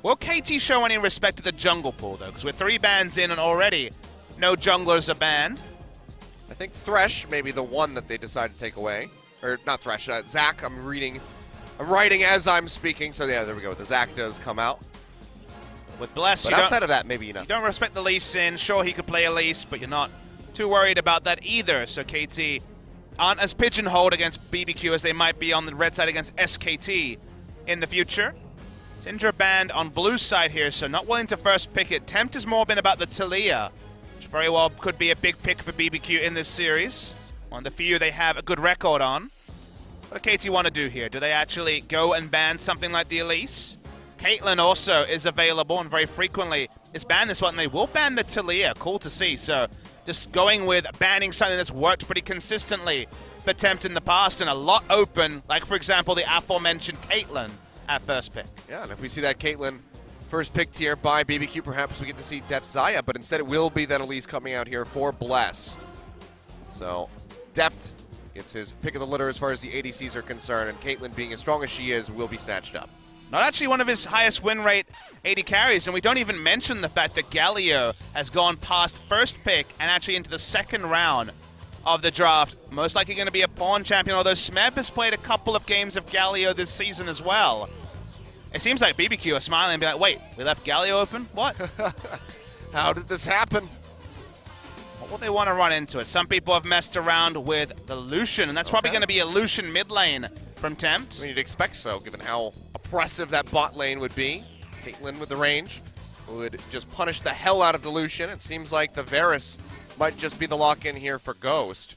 Will KT show any respect to the jungle pool, though? Because we're 3 bans in and already no junglers are banned. I think Thresh may be the one that they decide to take away. Or not Thresh, Zac. I'm writing as I'm speaking. So yeah, there we go. The Zac does come out. With Bless, but outside of that, maybe you know. You don't respect the Lee Sin. Sure, he could play Elise, but you're not too worried about that either. So KT aren't as pigeonholed against Bbq as they might be on the red side against SKT in the future. Syndra banned on blue side here, so not willing to first pick it. Tempt has more been about the Taliyah, which very well could be a big pick for Bbq in this series. One of the few they have a good record on. What do KT want to do here? Do they actually go and ban something like the Elise? Caitlyn also is available and very frequently is banned this one. They will ban the Taliyah. Cool to see. So just going with banning something that's worked pretty consistently for Tempt in the past and a lot open, like for example the aforementioned Caitlyn at first pick. Yeah, and if we see that Caitlyn first picked here by Bbq, perhaps we get to see Deft Xayah, but instead it will be that Elise coming out here for Bless. So Deft gets his pick of the litter as far as the ADCs are concerned, and Caitlyn, being as strong as she is, will be snatched up. Not actually one of his highest win rate AD carries, and we don't even mention the fact that Galio has gone past first pick and actually into the second round of the draft. Most likely going to be a pawn champion, although Smeb has played a couple of games of Galio this season as well. It seems like Bbq are smiling and be like, wait, we left Galio open? What? How did this happen? What will they want to run into it? Some people have messed around with the Lucian, and that's probably going to be a Lucian mid lane from Tempt. I mean, you'd expect so, given how oppressive that bot lane would be. Caitlyn with the range would just punish the hell out of the Lucian. It seems like the Varus might just be the lock-in here for Ghost.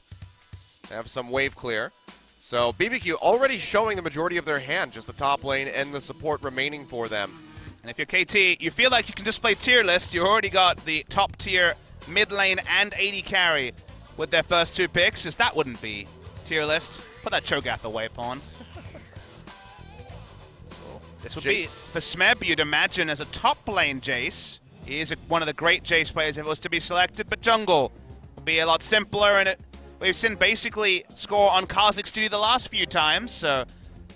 Have some wave clear. So Bbq already showing the majority of their hand, just the top lane and the support remaining for them. And if you're KT, you feel like you can just play tier list. You already got the top tier mid lane and AD carry with their first 2 picks, as that wouldn't be tier list. Put that Cho'Gath away, pawn. This would be, for Smeb, you'd imagine, as a top lane Jace. He is one of the great Jace players if it was to be selected, but jungle will be a lot simpler, and we've seen basically score on Kha'Zix Duty the last few times, so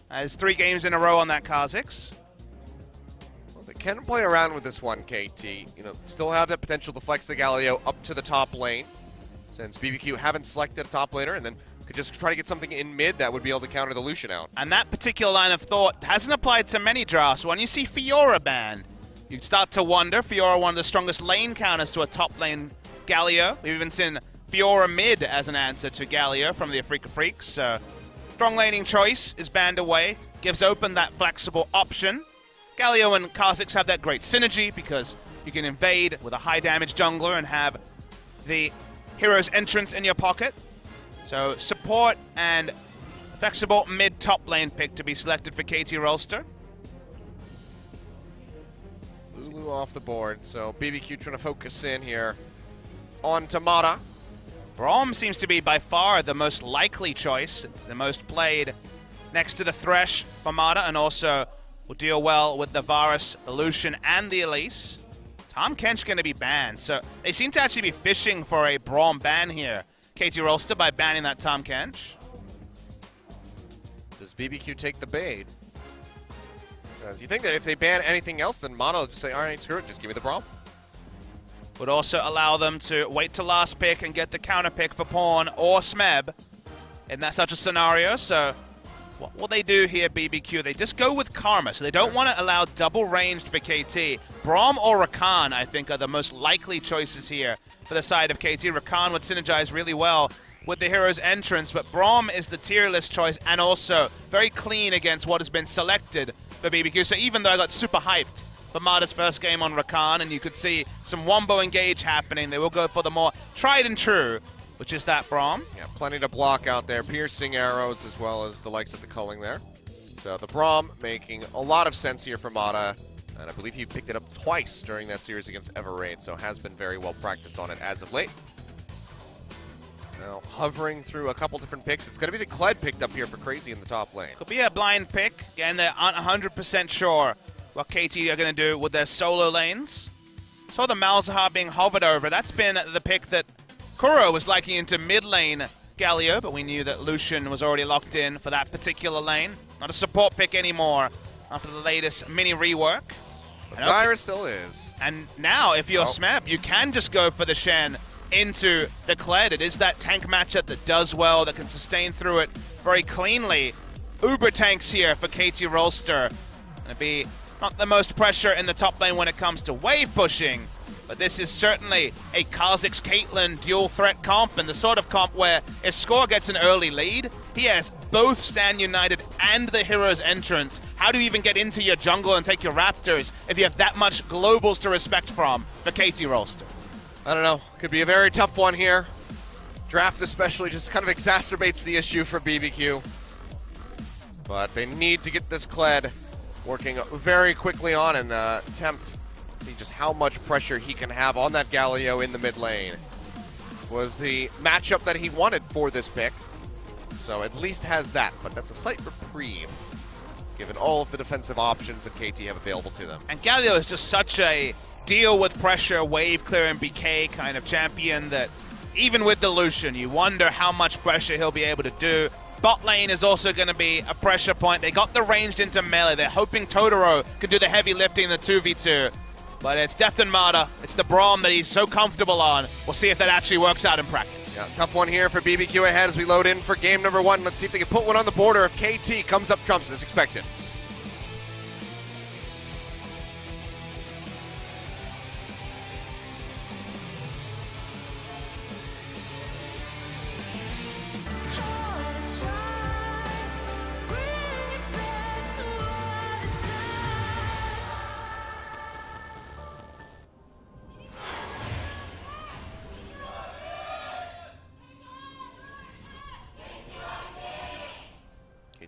there's 3 games in a row on that Kha'Zix. Well, they can play around with this one, KT. You know, still have that potential to flex the Galio up to the top lane, since Bbq haven't selected a top laner, and then could just try to get something in mid that would be able to counter the Lucian out. And that particular line of thought hasn't applied to many drafts. When you see Fiora banned, you start to wonder. Fiora, one of the strongest lane counters to a top lane Galio. We've even seen Fiora mid as an answer to Galio from the Afrika Freaks. So strong laning choice is banned away, gives open that flexible option. Galio and Kha'Zix have that great synergy because you can invade with a high damage jungler and have the hero's entrance in your pocket. So support and flexible mid-top lane pick to be selected for KT Rolster. Lulu off the board, so Bbq trying to focus in here on Tamada. Braum seems to be by far the most likely choice. It's the most played next to the Thresh for Mada, and also will deal well with the Varus, the Lucian, and the Elise. Tahm Kench going to be banned, so they seem to actually be fishing for a Braum ban here. KT Rolster by banning that Tahm Kench. Does Bbq take the bait? Because you think that if they ban anything else, then Mono will just say, all right, screw it, just give me the Braum. Would also allow them to wait till last pick and get the counter pick for Pawn or Smeb in that such a scenario. So what will they do here, Bbq? They just go with Karma, so they don't want to allow double ranged for KT. Braum or Rakan, I think, are the most likely choices here for the side of KT. Rakan would synergize really well with the hero's entrance, but Braum is the tier list choice and also very clean against what has been selected for Bbq. So even though I got super hyped for Mada's first game on Rakan, and you could see some wombo engage happening, they will go for the more tried and true, which is that Braum. Yeah, plenty to block out there. Piercing arrows as well as the likes of the culling there. So the Braum making a lot of sense here for Mada. And I believe he picked it up twice during that series against Everraid, so has been very well practiced on it as of late. Now, hovering through a couple different picks. It's going to be the Kled picked up here for Crazy in the top lane. Could be a blind pick. Again, they're not 100% sure what KT are going to do with their solo lanes. Saw the Malzahar being hovered over. That's been the pick that Kuro was liking into mid lane Galio, but we knew that Lucian was already locked in for that particular lane. Not a support pick anymore after the latest mini rework. But Zyra still is. And now, if you're Smeb, you can just go for the Shen into the Kled. It is that tank matchup that does well, that can sustain through it very cleanly. Uber tanks here for KT Rolster. Gonna be not the most pressure in the top lane when it comes to wave pushing, but this is certainly a Kha'Zix Caitlyn dual threat comp, and the sort of comp where if Score gets an early lead, he has both Stand United and the Hero's entrance. How do you even get into your jungle and take your Raptors if you have that much globals to respect from for KT Rolster? I don't know. Could be a very tough one here. Draft especially just kind of exacerbates the issue for BBQ. But they need to get this Kled working very quickly on and attempt to see just how much pressure he can have on that Galio in the mid lane. Was the matchup that he wanted for this pick. So at least has that, but that's a slight reprieve given all of the defensive options that KT have available to them. And Galio is just such a deal with pressure, wave clear and BK kind of champion that even with Dilution, you wonder how much pressure he'll be able to do. Bot lane is also going to be a pressure point. They got the ranged into melee. They're hoping Totoro could do the heavy lifting in the 2v2. But it's Defton Mata. It's the Braum that he's so comfortable on. We'll see if that actually works out in practice. Yeah, tough one here for BBQ ahead as we load in for game number 1. Let's see if they can put one on the border if KT comes up trumps as expected.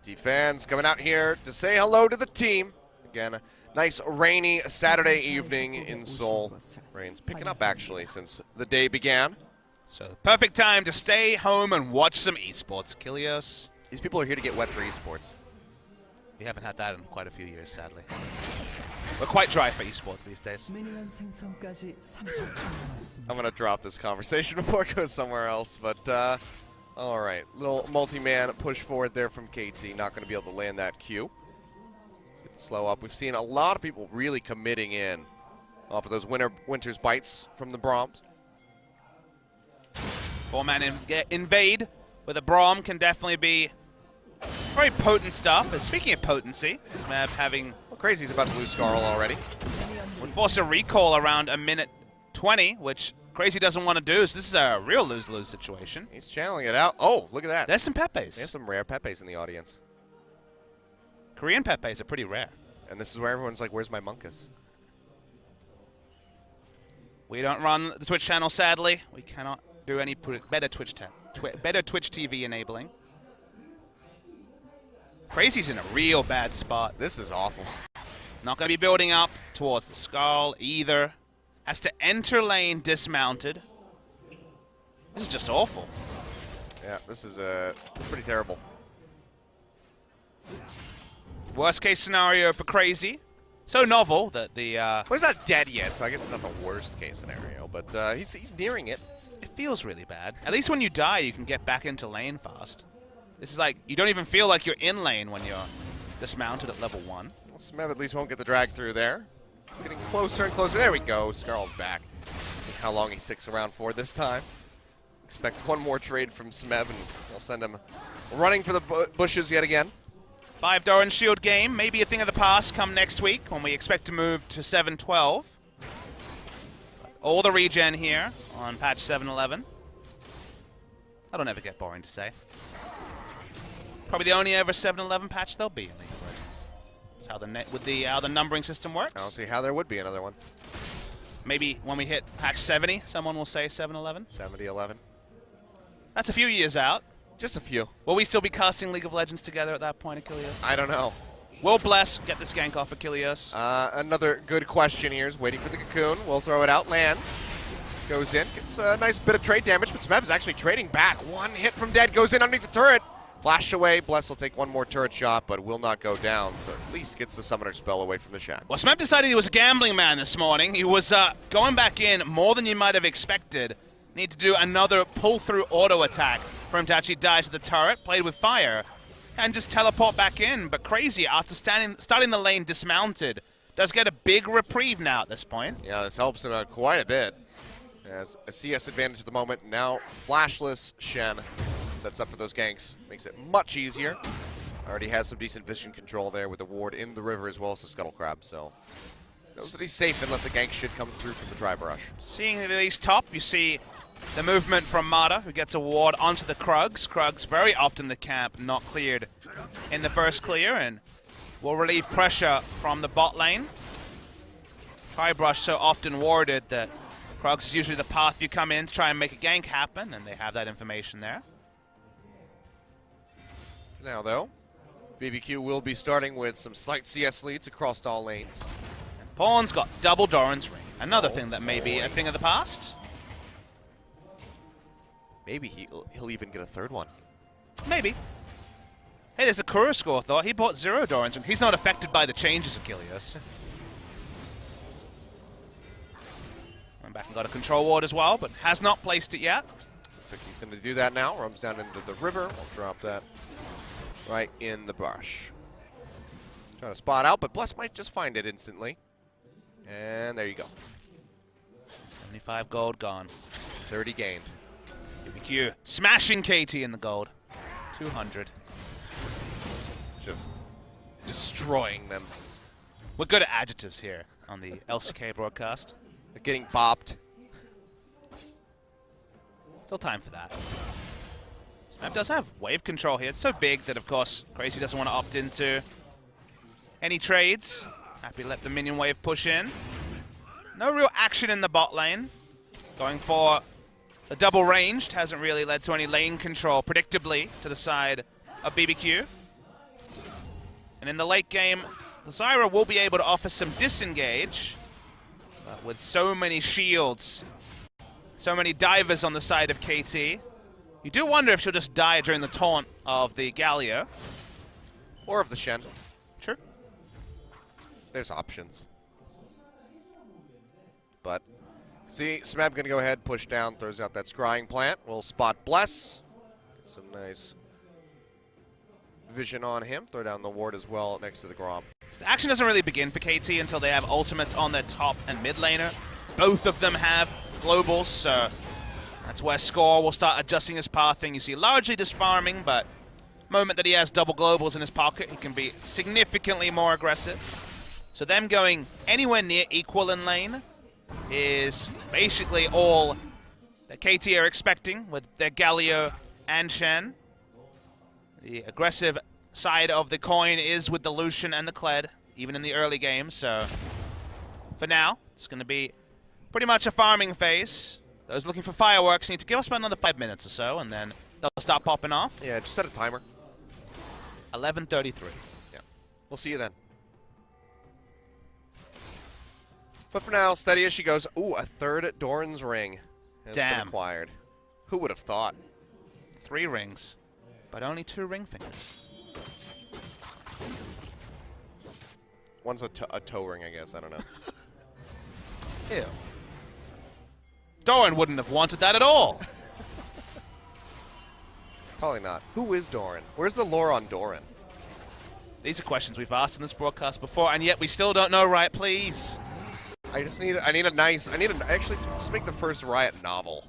KT fans coming out here to say hello to the team. Again, a nice rainy Saturday evening in Seoul. Rain's picking up actually since the day began. So perfect time to stay home and watch some esports. Kilios. These people are here to get wet for esports. We haven't had that in quite a few years, sadly. We're quite dry for esports these days. I'm going to drop this conversation before it goes somewhere else, but all right. Little multi-man push forward there from KT. Not going to be able to land that Q. Slow up. We've seen a lot of people really committing in off of those Winter's bites from the Brahms. 4-man invade with a Braum can definitely be very potent stuff. And speaking of potency, Smeb having... Well, Crazy's about to lose Skarl already. Would force a recall around a minute 20, which Crazy doesn't want to do, so this is a real lose-lose situation. He's channeling it out. Oh, look at that. There's some Pepes. They have some rare Pepes in the audience. Korean Pepes are pretty rare. And this is where everyone's like, where's my Munkus? We don't run the Twitch channel, sadly. We cannot do any better Twitch TV enabling. Crazy's in a real bad spot. This is awful. Not going to be building up towards the Skarl either. Has to enter lane dismounted. This is just awful. Yeah, this is pretty terrible. Worst case scenario for Crazy. So novel that the... Well, he's not dead yet, so I guess it's not the worst case scenario, but he's nearing it. It feels really bad. At least when you die, you can get back into lane fast. This is like, you don't even feel like you're in lane when you're dismounted at level 1. Well, Smeb at least won't get the drag through there. It's getting closer and closer. There we go. Skarl's back. Let's see how long he sticks around for this time. Expect one more trade from Smeb, and they'll send him running for the bushes yet again. $5 Doran Shield game, maybe a thing of the past come next week when we expect to move to 7.12. All the regen here on patch 7.11. That'll never get boring to say. Probably the only ever 7.11 patch there'll be in League of Legends. That's how the numbering system works. I don't see how there would be another one. Maybe when we hit patch 70, someone will say 7.11. 70-11. That's a few years out. Just a few. Will we still be casting League of Legends together at that point, Achilles? I don't know. Will Bless get the gank off Achilles? Another good question here is waiting for the cocoon. We'll throw it out. Lands. Goes in. Gets a nice bit of trade damage, but Smeb is actually trading back. One hit from Dead. Goes in underneath the turret. Flash away. Bless will take one more turret shot, but will not go down. So at least gets the summoner spell away from the shack. Well, Smeb decided he was a gambling man this morning. He was going back in more than you might have expected. Need to do another pull-through auto attack for him to actually die to the turret. Played with fire. And just teleport back in. But Crazy, after starting the lane dismounted, does get a big reprieve now at this point. Yeah, this helps him out quite a bit. As a CS advantage at the moment. Now, flashless Shen sets up for those ganks. Makes it much easier. Already has some decent vision control there with the ward in the river as well as the Scuttle Crab. So, knows that he's safe unless a gank should come through from the Drive Rush. Seeing these top, you see the movement from Mata, who gets a ward onto the Krugs. Krugs very often the camp not cleared in the first clear, and will relieve pressure from the bot lane. Tri-brush so often warded that Krugs is usually the path you come in to try and make a gank happen, and they have that information there. Now, though, BBQ will be starting with some slight CS leads across all lanes. Pawn's got double Doran's Ring. Another thing that may be a thing of the past. Maybe he'll even get a third one. Maybe. Hey, there's a Kura score thought. He bought 0 Doran's Ring. He's not affected by the changes, Achilles. Went back and got a control ward as well, but has not placed it yet. Looks like he's going to do that now. Roams down into the river. We'll drop that right in the brush. Trying to spot out, but Bless might just find it instantly. And there you go. 75 gold gone. 30 gained. Bbq smashing KT in the gold. 200. Just destroying them. We're good at adjectives here on the LCK broadcast. They're getting bopped. Still time for that. Snap does have wave control here. It's so big that, of course, Crazy doesn't want to opt into any trades. Happy to let the minion wave push in. No real action in the bot lane. Going for the double ranged hasn't really led to any lane control, predictably, to the side of BBQ. And in the late game, the Zyra will be able to offer some disengage. But with so many shields, so many divers on the side of KT, you do wonder if she'll just die during the taunt of the Galio. Or of the Shen. True. There's options. But, see, Smeb going to go ahead, push down, throws out that scrying plant. We'll spot Bless. Get some nice vision on him. Throw down the ward as well next to the Grom. The action doesn't really begin for KT until they have ultimates on their top and mid laner. Both of them have globals, so that's where Score will start adjusting his pathing. You see largely just farming, but the moment that he has double globals in his pocket, he can be significantly more aggressive. So them going anywhere near equal in lane is basically all that KT are expecting with their Galio and Shen. The aggressive side of the coin is with the Lucian and the Kled, even in the early game. So for now, it's going to be pretty much a farming phase. Those looking for fireworks need to give us about another 5 minutes or so, and then they'll start popping off. Yeah, just set a timer. 11:33. Yeah, we'll see you then. But for now, steady as she goes. Ooh, a third Doran's Ring has been acquired. Who would have thought? 3 rings, but only 2 ring fingers. One's a toe ring, I guess. I don't know. Ew. Doran wouldn't have wanted that at all. Probably not. Who is Doran? Where's the lore on Doran? These are questions we've asked in this broadcast before, and yet we still don't know, right? Please. Actually just make the first Riot novel.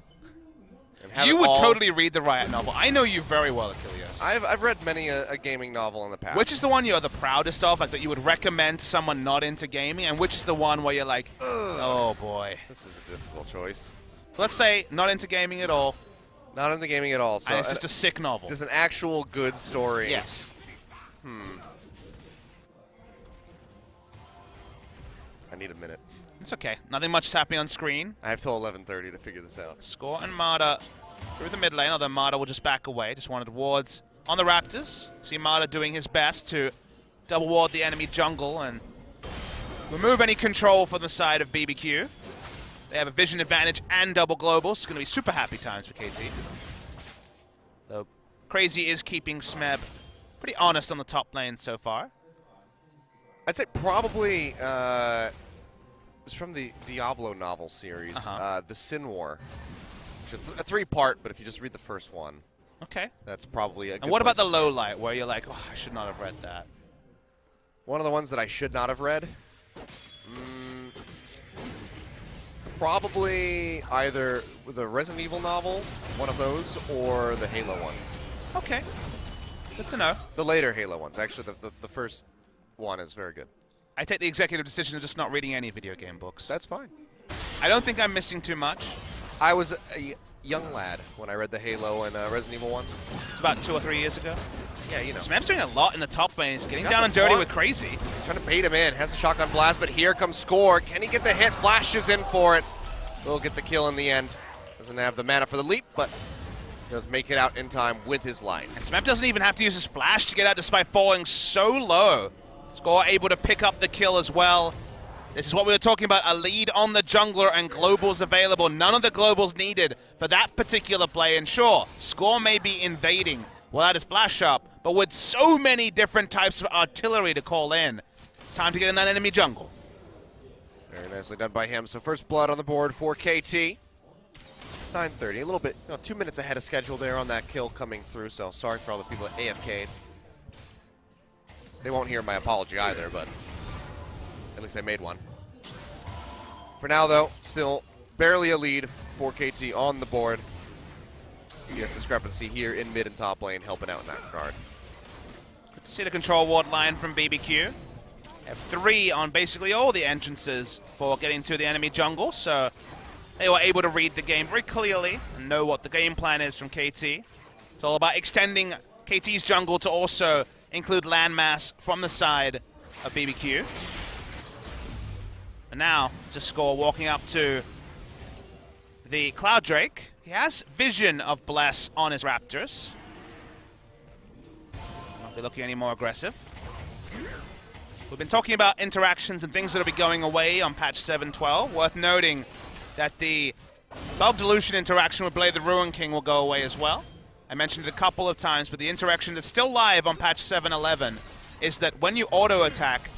And have You it would all. totally read the Riot novel. I know you very well, Achilles. I've read many a gaming novel in the past. Which is the one you're the proudest of, like that you would recommend to someone not into gaming, and which is the one where you're like, oh boy. This is a difficult choice. Let's say not into gaming at all. Not into gaming at all. So And it's just a sick novel. Just an actual good story. Yes. I need a minute. It's okay. Nothing much is happening on screen. I have till 11:30 to figure this out. Score and Mata through the mid lane, although Mata will just back away. Just wanted wards on the Raptors. See Mata doing his best to double ward the enemy jungle and remove any control from the side of BBQ. They have a vision advantage and double globals. It's going to be super happy times for KT. Though Crazy is keeping Smeb pretty honest on the top lane so far. I'd say probably it's from the Diablo novel series, The Sin War. Which is a 3-part, but if you just read the first one, Okay. that's probably a good And what about place the to low start. light, where you're like, oh, I should not have read that? One of the ones that I should not have read Probably either the Resident Evil novel, one of those, or the Halo ones. Okay. Good to know. The later Halo ones. Actually, the first one is very good. I take the executive decision of just not reading any video game books. That's fine. I don't think I'm missing too much. I was a young lad when I read the Halo and Resident Evil ones. It's about 2 or 3 years ago. Yeah, you know. Smeb's doing a lot in the top lane. He's getting Got down the and dirty taunt. with Crazy. He's trying to bait him in. Has a shotgun blast, but here comes Score. Can he get the hit? Flashes in for it. Will get the kill in the end. Doesn't have the mana for the leap, but does make it out in time with his line. And Smeb doesn't even have to use his flash to get out despite falling so low. Score able to pick up the kill as well. This is what we were talking about, a lead on the jungler and globals available. None of the globals needed for that particular play. And sure, Score may be invading without his flash up, but with so many different types of artillery to call in, it's time to get in that enemy jungle. Very nicely done by him. So first blood on the board for KT. 9:30, a little bit, 2 minutes ahead of schedule there on that kill coming through. So sorry for all the people at AFK'd. They won't hear my apology either, but at least I made one. For now, though, still barely a lead for KT on the board. CS discrepancy here in mid and top lane, helping out in that regard. Good to see the control ward line from BBQ. Have 3 on basically all the entrances for getting to the enemy jungle, so they were able to read the game very clearly and know what the game plan is from KT. It's all about extending KT's jungle to also include landmass from the side of BBQ. And now, just Score walking up to the Cloud Drake. He has vision of Bless on his Raptors. Not be looking any more aggressive. We've been talking about interactions and things that will be going away on patch 7.12. Worth noting that the Bulb Dilution interaction with Blade the Ruin King will go away as well. I mentioned it a couple of times, but the interaction that's still live on patch 7.11 is that when you auto-attack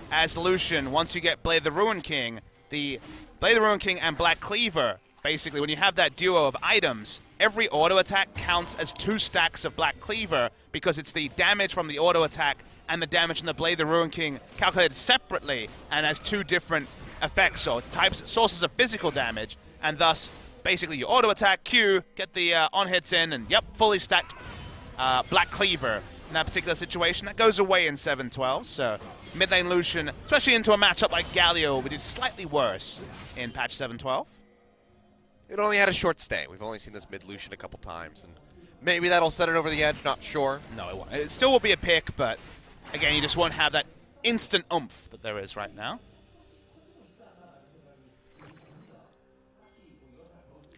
as Lucian, once you get Blade the Ruin King, the Blade the Ruin King and Black Cleaver, basically, when you have that duo of items, every auto-attack counts as 2 stacks of Black Cleaver because it's the damage from the auto-attack and the damage from the Blade the Ruin King calculated separately and has 2 different effects or types, sources of physical damage, and thus, basically, you auto-attack, Q, get the on-hits in, and yep, fully stacked Black Cleaver in that particular situation. That goes away in 7.12, so mid-lane Lucian, especially into a matchup like Galio, will be slightly worse in patch 7.12. It only had a short stay. We've only seen this mid Lucian a couple times, and maybe that'll set it over the edge, not sure. No, it won't. It still will be a pick, but again, you just won't have that instant oomph that there is right now.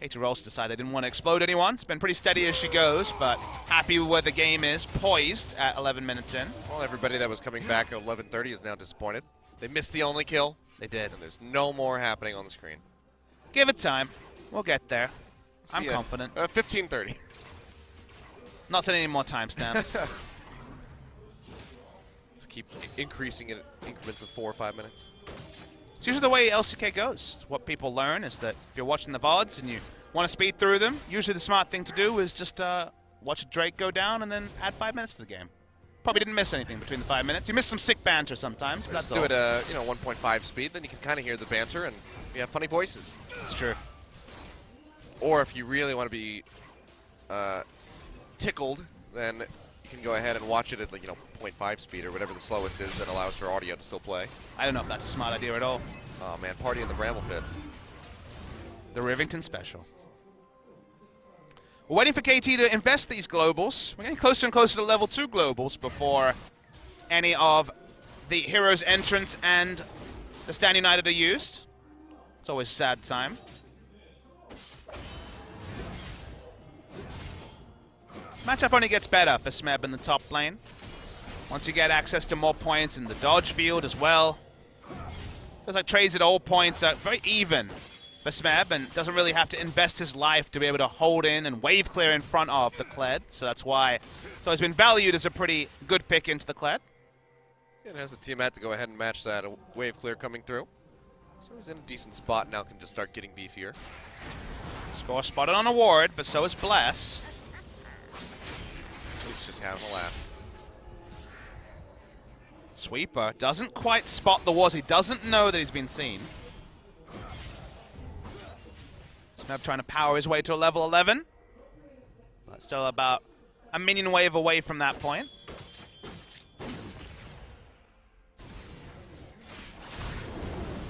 KT Rolls decided they didn't want to explode anyone. It's been pretty steady as she goes, but happy with where the game is, poised at 11 minutes in. Well, everybody that was coming back at 11:30 is now disappointed. They missed the only kill. They did. And there's no more happening on the screen. Give it time. We'll get there. I'm See ya. confident. 15:30. Not setting any more timestamps. Just keep increasing it in increments of 4 or 5 minutes. It's usually the way LCK goes. What people learn is that if you're watching the VODs and you want to speed through them, usually the smart thing to do is just watch Drake go down and then add 5 minutes to the game. Probably didn't miss anything between the 5 minutes. You miss some sick banter sometimes, but Just that's do all. it 1.5 speed, then you can kind of hear the banter and we have funny voices. It's true. Or if you really want to be tickled, then you can go ahead and watch it at 0.5 speed or whatever the slowest is that allows for audio to still play. I don't know if that's a smart idea at all. Oh man, party in the Bramble Pit. The Rivington Special. We're waiting for KT to invest these globals. We're getting closer and closer to level 2 globals before any of the heroes' entrance and the Stand United are used. It's always a sad time. Matchup only gets better for Smeb in the top lane. Once you get access to more points in the dodge field as well. Feels like trades at all points are very even for Smeb and doesn't really have to invest his life to be able to hold in and wave clear in front of the Kled. So that's why it's always been valued as a pretty good pick into the Kled. It has a Tiamat to go ahead and match that wave clear coming through. So he's in a decent spot now, can just start getting beefier. Score spotted on a ward, but so is Bless. He's just having a laugh. Sweeper doesn't quite spot the wards. He doesn't know that he's been seen. Snub trying to power his way to a level 11. But still about a minion wave away from that point.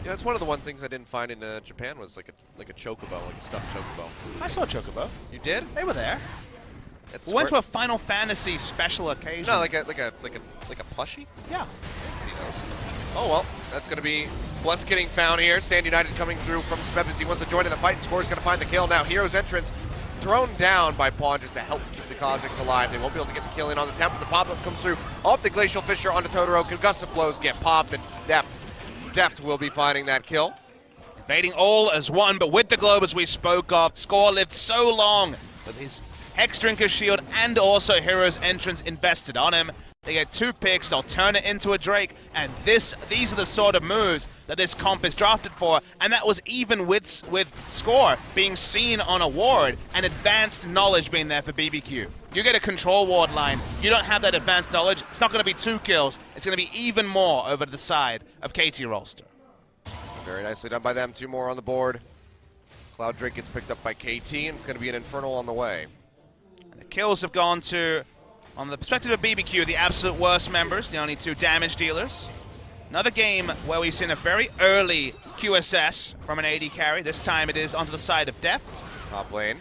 Yeah, that's one of the one things I didn't find in Japan was like a chocobo, like a stuffed chocobo. I saw a chocobo. You did? They were there. We went to a Final Fantasy special occasion. No, like a plushie? Yeah. I didn't see those. Oh well, that's gonna be Bless getting found here. Stand United coming through from Smeb as he wants to join in the fight, and Score is gonna find the kill. Now Hero's entrance thrown down by Pawn just to help keep the Kazakhs alive. They won't be able to get the kill in on the temple. The pop-up comes through off the Glacial Fissure onto Totoro. Concussive blows get popped, and Deft will be finding that kill. Invading all as one, but with the globe as we spoke of, Score lived so long with his Hex Drinker shield and also Hero's entrance invested on him. They get 2 picks, they'll turn it into a Drake, and these are the sort of moves that this comp is drafted for, and that was even with Score being seen on a ward and advanced knowledge being there for BBQ. You get a control ward line, you don't have that advanced knowledge, it's not going to be 2 kills, it's going to be even more over to the side of KT Rolster. Very nicely done by them, 2 more on the board. Cloud Drake gets picked up by KT, and it's going to be an Infernal on the way. And the kills have gone to, on the perspective of BBQ, the absolute worst members, the only 2 damage dealers. Another game where we've seen a very early QSS from an AD carry. This time it is onto the side of Deft. Top lane.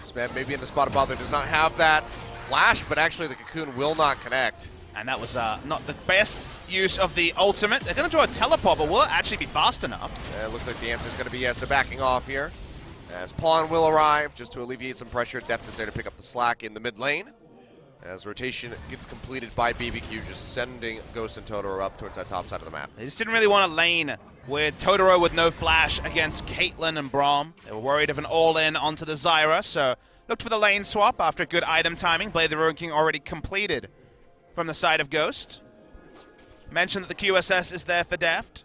Smeb maybe in the spot of bother, does not have that flash, but actually the Cocoon will not connect. And that was not the best use of the ultimate. They're going to draw a teleport, but will it actually be fast enough? It looks like the answer is going to be yes, they're backing off here. As Pawn will arrive, just to alleviate some pressure. Deft is there to pick up the slack in the mid lane. As rotation gets completed by BBQ, just sending Ghost and Totoro up towards that top side of the map. They just didn't really want to lane with Totoro with no flash against Caitlyn and Braum. They were worried of an all-in onto the Zyra, so looked for the lane swap after good item timing. Blade of the Ruin King already completed from the side of Ghost. Mentioned that the QSS is there for Deft.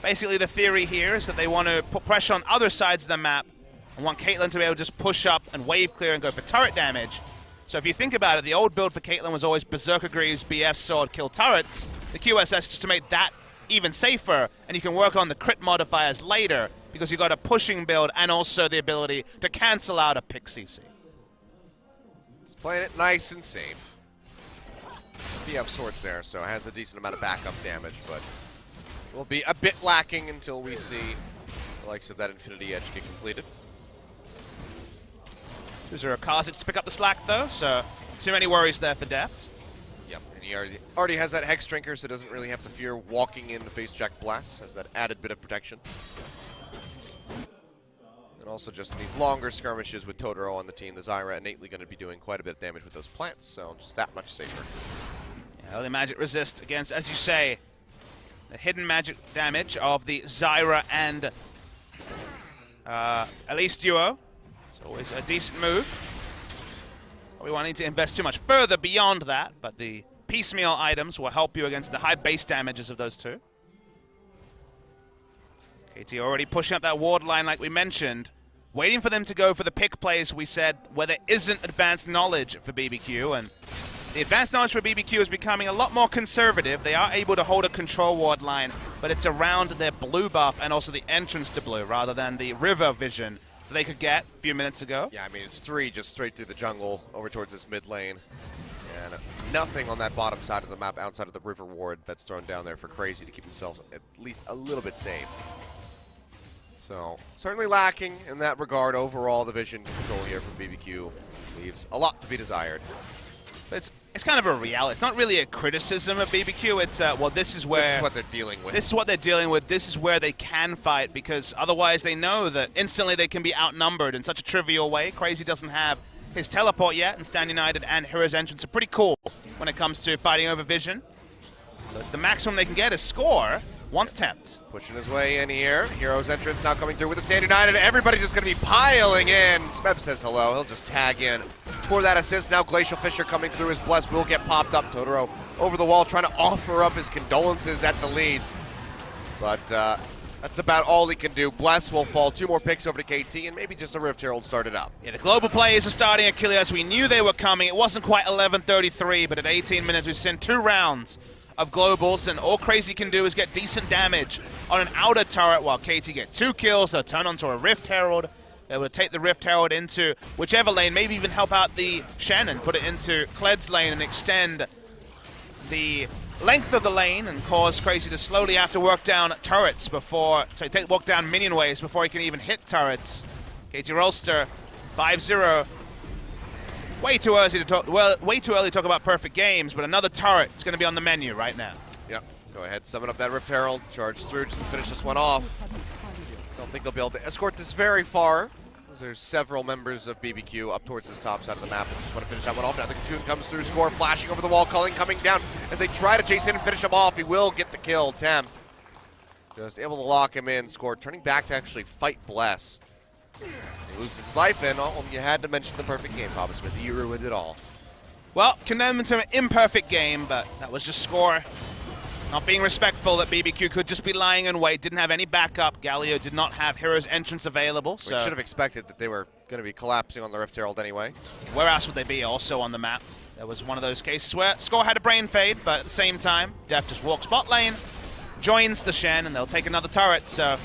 Basically the theory here is that they want to put pressure on other sides of the map and want Caitlyn to be able to just push up and wave clear and go for turret damage. So if you think about it, the old build for Caitlyn was always Berserker Greaves, BF Sword, kill turrets. The QSS just to make that even safer, and you can work on the crit modifiers later because you've got a pushing build and also the ability to cancel out a pick CC. It's playing it nice and safe. BF Sword's there, so it has a decent amount of backup damage, but will be a bit lacking until we see the likes of that Infinity Edge get completed. There's a Kazakhs to pick up the slack though, so too many worries there for Deft. Yep, and he already has that Hex Drinker, so doesn't really have to fear walking in to face Jack Blast, has that added bit of protection. And also just in these longer skirmishes with Totoro on the team, the Zyra innately going to be doing quite a bit of damage with those plants, so just that much safer. Yeah, early magic resist against, as you say, the hidden magic damage of the Zyra and Elise duo. It's always a decent move. We won't need to invest too much further beyond that, but the piecemeal items will help you against the high base damages of those 2. KT already pushing up that ward line like we mentioned, waiting for them to go for the pick plays we said where there isn't advanced knowledge for BBQ, and the advanced knowledge for BBQ is becoming a lot more conservative. They are able to hold a control ward line, but it's around their blue buff and also the entrance to blue rather than the river vision they could get a few minutes ago. Yeah, I mean, it's 3 just straight through the jungle over towards this mid lane. And nothing on that bottom side of the map outside of the river ward that's thrown down there for Crazy to keep himself at least a little bit safe. So, certainly lacking in that regard. Overall, the vision control here from BBQ leaves a lot to be desired. But it's kind of a reality. It's not really a criticism of BBQ. It's, well, this is where... This is what they're dealing with. This is what they're dealing with. This is where they can fight, because otherwise they know that instantly they can be outnumbered in such a trivial way. Crazy doesn't have his teleport yet, and Stand United and Hero's entrance are pretty cool when it comes to fighting over vision. So it's the maximum they can get is Score once tapped. Pushing his way in here. Hero's entrance now coming through with a Stand United. Everybody just going to be piling in. Smeb says hello. He'll just tag in for that assist. Now Glacial Fissure coming through. His Bless will get popped up. Totoro over the wall trying to offer up his condolences at the least. But that's about all he can do. Bless will fall. 2 more picks over to KT, and maybe just a Rift Herald started up. Yeah, the global players are starting Achilles. We knew they were coming. It wasn't quite 11:33, but at 18 minutes we've seen 2 rounds of globals, and all Crazy can do is get decent damage on an outer turret while KT get 2 kills. They'll turn onto a Rift Herald. They will take the Rift Herald into whichever lane, maybe even help out the Shannon, put it into Kled's lane and extend the length of the lane and cause Crazy to slowly have to work down turrets before, walk down minion waves before he can even hit turrets. KT Rolster, 5-0. Way too early to talk about perfect games, but another turret is going to be on the menu right now. Yep. Go ahead, summon up that Rift Herald, charge through just to finish this one off. Don't think they'll be able to escort this very far, because there's several members of BBQ up towards this top side of the map. Just want to finish that one off. Now the Cocoon comes through, Score flashing over the wall, Culling coming down as they try to chase in and finish him off. He will get the kill attempt. Just able to lock him in. Score turning back to actually fight Bless. He loses his life, and you had to mention the perfect game, Papa Smith. You ruined it all. Well, condemned to an imperfect game, but that was just Score not being respectful that BBQ could just be lying in wait, didn't have any backup. Galio did not have Hero's Entrance available. So we should have expected that they were going to be collapsing on the Rift Herald anyway. Where else would they be also on the map? There was one of those cases where Score had a brain fade, but at the same time, Def just walks bot lane, joins the Shen, and they'll take another turret, so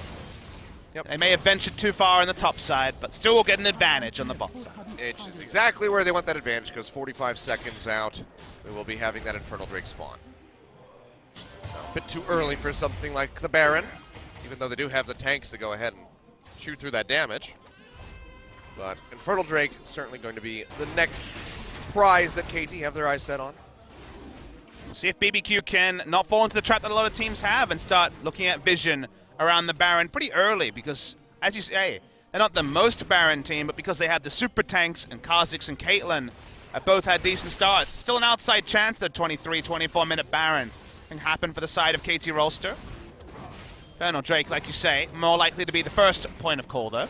they may have ventured too far in the top side, but still will get an advantage on the bot side. It's exactly where they want that advantage, because 45 seconds out, we will be having that Infernal Drake spawn. A bit too early for something like the Baron, even though they do have the tanks to go ahead and chew through that damage. But Infernal Drake certainly going to be the next prize that KT have their eyes set on. We'll see if BBQ can not fall into the trap that a lot of teams have and start looking at vision around the Baron pretty early, because, as you say, they're not the most Baron team, but because they have the super tanks and Kha'Zix and Caitlyn have both had decent starts, still an outside chance that 23-24 minute Baron can happen for the side of KT Rolster. Infernal Drake, like you say, more likely to be the first point of call, though.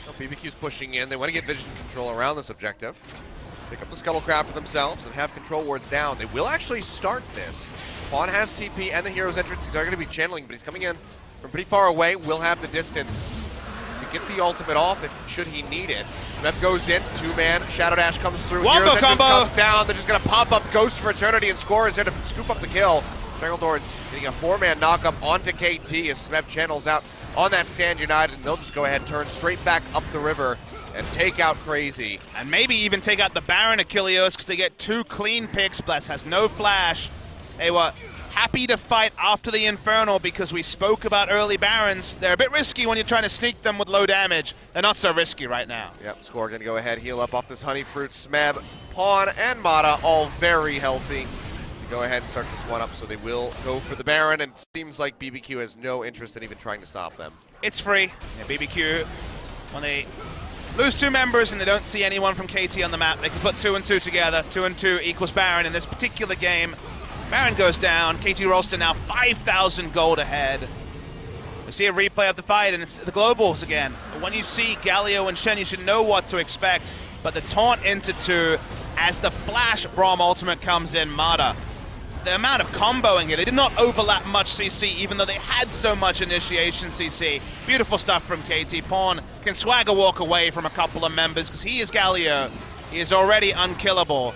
Well, BBQ's pushing in. They want to get vision control around this objective. Pick up the Scuttlecraft for themselves and have control wards down. They will actually start this. Fawn has TP and the Hero's Entrance. He's going to be channeling, but he's coming in from pretty far away. Will have the distance to get the ultimate off should he need it. Smeb goes in, 2-man, Shadow Dash comes through, Wombo Hero's Entrance combo. comes down. They're just going to pop up Ghost for Eternity, and Score is there to scoop up the kill. Strangledor's getting a 4-man knockup onto KT as Smeb channels out on that Stand United, and they'll just go ahead and turn straight back up the river and take out Crazy. And maybe even take out the Baron Achilleos, because they get 2 clean picks. Bless has no flash. They were happy to fight after the Infernal because we spoke about early Barons. They're a bit risky when you're trying to sneak them with low damage. They're not so risky right now. Yep, Score going to go ahead, heal up off this Honey Fruit. Smeb, Pawn, and Mata all very healthy to go ahead and start this one up, so they will go for the Baron, and it seems like BBQ has no interest in even trying to stop them. It's free. Yeah, BBQ, when they lose 2 members and they don't see anyone from KT on the map, they can put 2 and 2 together. 2 and 2 equals Baron in this particular game. Baron goes down. KT Rolster now 5,000 gold ahead. We see a replay of the fight, and it's the globals again. But when you see Galio and Shen, you should know what to expect. But the taunt into 2 as the Flash Braum ultimate comes in, Mata. The amount of comboing here, they did not overlap much CC, even though they had so much initiation CC. Beautiful stuff from KT. Pawn can swagger walk away from a couple of members because he is Galio. He is already unkillable.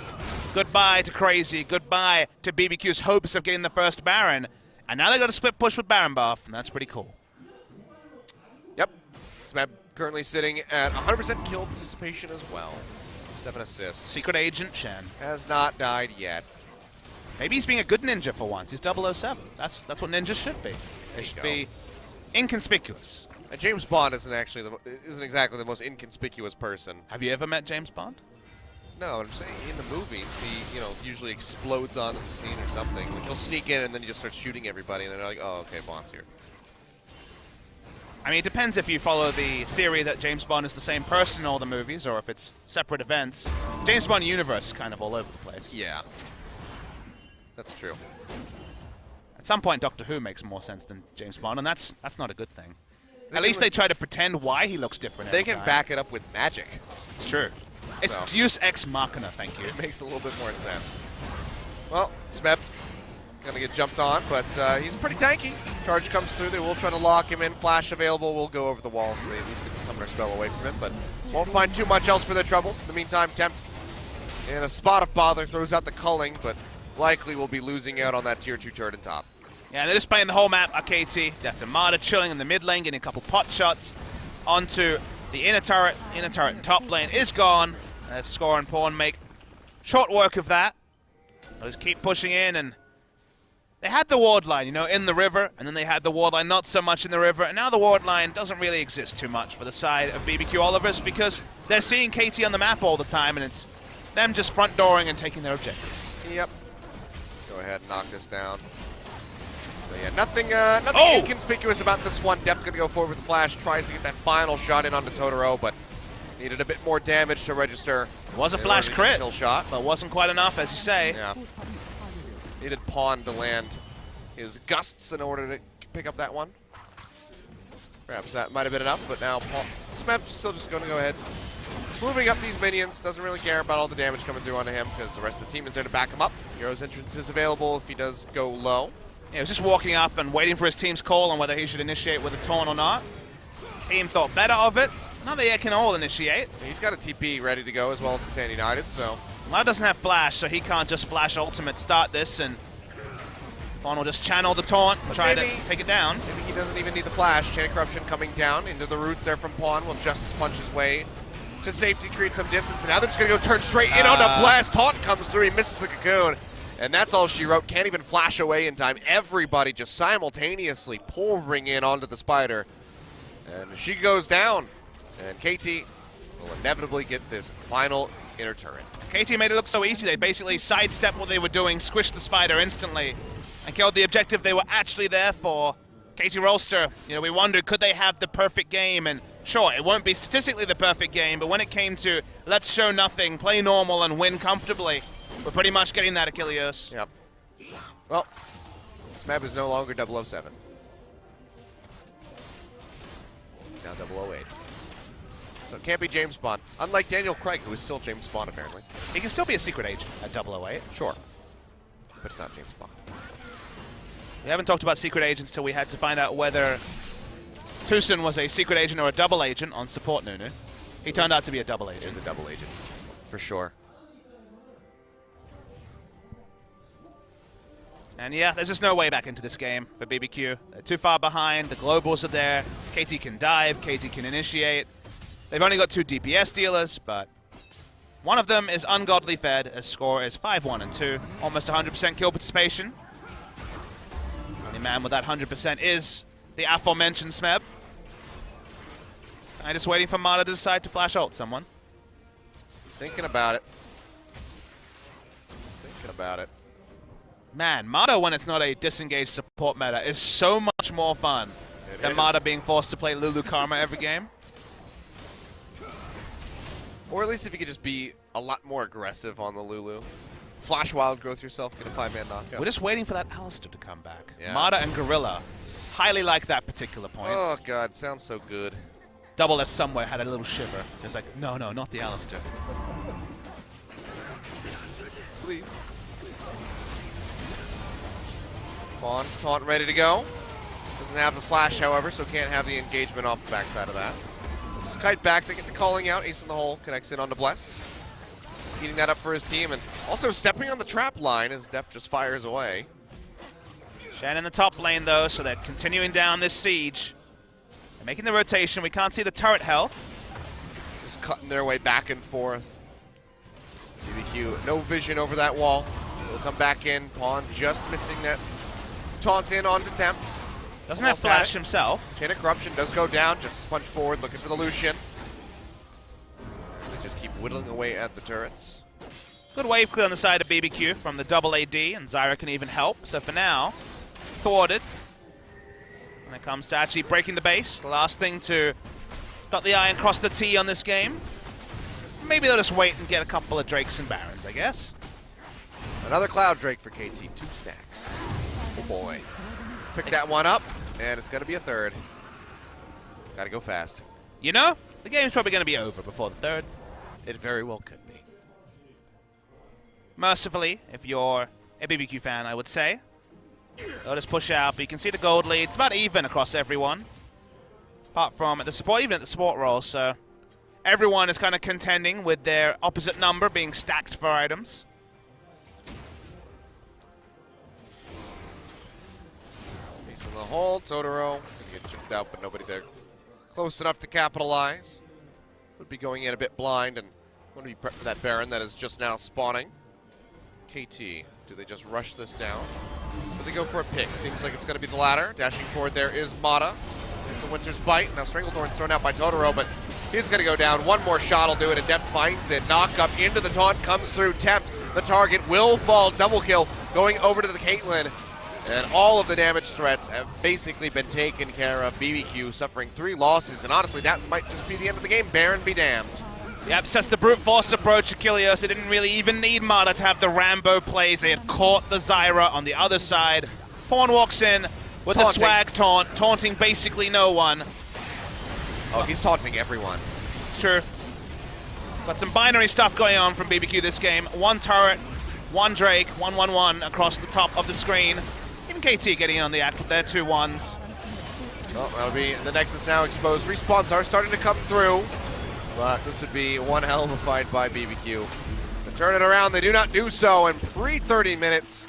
Goodbye to Crazy. Goodbye to BBQ's hopes of getting the first Baron. And now they got a split push with Baron buff, and that's pretty cool. Yep. Smeb currently sitting at 100% kill participation as well. 7 assists. Secret Agent Shen. Has not died yet. Maybe he's being a good ninja for once. He's 007. That's what ninjas should be. They should be inconspicuous. James Bond isn't exactly the most inconspicuous person. Have you ever met James Bond? No, I'm saying in the movies, he usually explodes onto the scene or something. Like he'll sneak in and then he just starts shooting everybody, and they're like, oh, okay, Bond's here. I mean, it depends if you follow the theory that James Bond is the same person in all the movies, or if it's separate events. James Bond universe is kind of all over the place. Yeah. That's true. At some point, Doctor Who makes more sense than James Bond, and that's not a good thing. At least they try to pretend why he looks different. They can back it up with magic. It's true. It's Deus Ex Machina, thank you. It makes a little bit more sense. Well, Smeb gonna get jumped on, but he's pretty tanky. Charge comes through, they will try to lock him in. Flash available, will go over the wall, so they at least get the summoner spell away from him, but won't find too much else for their troubles. In the meantime, Tempt in a spot of bother, throws out the culling, but likely will be losing out on that tier 2 turret in top. Yeah, and they're just playing the whole map. KT, Deft and Marta chilling in the mid lane, getting a couple pot shots onto the inner turret. Inner turret in top lane is gone. Score and Pawn make short work of that. They'll just keep pushing in, and they had the ward line, you know, in the river, and then they had the ward line not so much in the river, and now the ward line doesn't really exist too much for the side of Bbq Olivers because they're seeing KT on the map all the time, and it's them just front dooring and taking their objectives. Yep. Go ahead and knock this down. So yeah, nothing inconspicuous about this one. Deft's gonna go forward with the flash, tries to get that final shot in onto Totoro, but needed a bit more damage to register. It was a flash crit, kill shot, but wasn't quite enough, as you say. Yeah. Needed Pawn to land his gusts in order to pick up that one. Perhaps that might have been enough, but now Smeb still just going to go ahead. Moving up these minions, doesn't really care about all the damage coming through onto him because the rest of the team is there to back him up. Hero's entrance is available if he does go low. Yeah, he was just walking up and waiting for his team's call on whether he should initiate with a taunt or not. Team thought better of it. Now they can all initiate. He's got a TP ready to go as well as the Stand United, so... Mara doesn't have flash, so he can't just flash ultimate start this, and Pawn will just channel the taunt and try to take it down. Maybe he doesn't even need the flash. Chain of Corruption coming down into the roots there from Pawn will Justice punch his way to safety, create some distance, and now they're just going to go turn straight in on a blast. Taunt comes through, he misses the cocoon, and that's all she wrote. Can't even flash away in time. Everybody just simultaneously pouring in onto the spider, and she goes down, and KT will inevitably get this final inner turret. KT made it look so easy. They basically sidestepped what they were doing, squished the spider instantly, and killed the objective they were actually there for. KT Rolster, you know, we wondered, could they have the perfect game? And sure, it won't be statistically the perfect game, but when it came to let's show nothing, play normal, and win comfortably, we're pretty much getting that, Achilles. Yep. Well, Smeb is no longer 007. He's now 008. So it can't be James Bond. Unlike Daniel Craig, who is still James Bond, apparently. He can still be a secret agent at 008. Sure. But it's not James Bond. We haven't talked about secret agents till we had to find out whether Tucson was a secret agent or a double agent on support Nunu. He turned out to be a double agent. He was a double agent, for sure. And yeah, there's just no way back into this game for BBQ. They're too far behind. The globals are there. KT can dive. KT can initiate. They've only got 2 DPS dealers, but one of them is ungodly fed. His score is 5-1 and 2. Almost 100% kill participation. The man with that 100% is the aforementioned Smeb. I'm just waiting for Mata to decide to flash ult someone. He's thinking about it. He's thinking about it. Man, Mata, when it's not a disengaged support meta, is so much more fun than Mata being forced to play Lulu Karma every game. Or at least if you could just be a lot more aggressive on the Lulu. Flash Wild Growth yourself, get a 5-man knockout. We're just waiting for that Alistair to come back. Yeah. Mata and Gorilla highly like that particular point. Oh god, sounds so good. Double F somewhere had a little shiver. It's like, no, no, not the Alistair. Please. Pawn, taunt ready to go. Doesn't have the flash, however, so can't have the engagement off the backside of that. Just kite back, they get the calling out. Ace in the hole, connects in onto Bless. Heating that up for his team, and also stepping on the trap line as Deft just fires away. Shen in the top lane, though, so they're continuing down this siege. They're making the rotation. We can't see the turret health. Just cutting their way back and forth. BBQ, no vision over that wall. He'll come back in. Pawn just missing that taunt in onto Tempt. Doesn't have flash himself. Chain of Corruption does go down. Just punch forward, looking for the Lucian. They just keep whittling away at the turrets. Good wave clear on the side of BBQ from the double AD, and Zyra can even help. So for now, thwarted. When it comes to actually breaking the base, the last thing to dot the I and cross the T on this game. Maybe they'll just wait and get a couple of Drakes and Barons, I guess. Another Cloud Drake for KT. 2 stacks. Oh boy. Pick that one up, and it's going to be a third. Got to go fast. You know, the game's probably going to be over before the third. It very well could be. Mercifully, if you're a BBQ fan, I would say. They'll just push out, but you can see the gold lead. It's about even across everyone. Apart from at the support, even at the support role, so everyone is kind of contending with their opposite number being stacked for items. the hole. Totoro gonna get chipped out, but nobody there close enough to capitalize. Would be going in a bit blind and want to be prepped for that Baron that is just now spawning. KT, do they just rush this down? Do they go for a pick? Seems like it's going to be the latter. Dashing forward there is Mata. It's a Winter's Bite. Now Stranglethorn's thrown out by Totoro, but he's going to go down. One more shot will do it. Adept finds it. Knock up into the taunt, comes through, tapped. The target will fall. Double kill going over to the Caitlyn. And all of the damage threats have basically been taken care of. Bbq suffering 3 losses, and honestly, that might just be the end of the game. Baron be damned. Yep, it's just the brute force approach, Achilles. They didn't really even need Mata to have the Rambo plays. They had caught the Zyra on the other side. Horn walks in with the swag taunt, taunting basically no one. Oh, he's taunting everyone. It's true. Got some binary stuff going on from Bbq this game. 1 turret, 1 Drake, 1-1-1 across the top of the screen. Even KT getting in on the act with their 2 1s. Well, that'll be the Nexus now exposed. Respawns are starting to come through. But this would be one hell of a fight by Bbq. To turn it around, they do not do so in pre-30 minutes.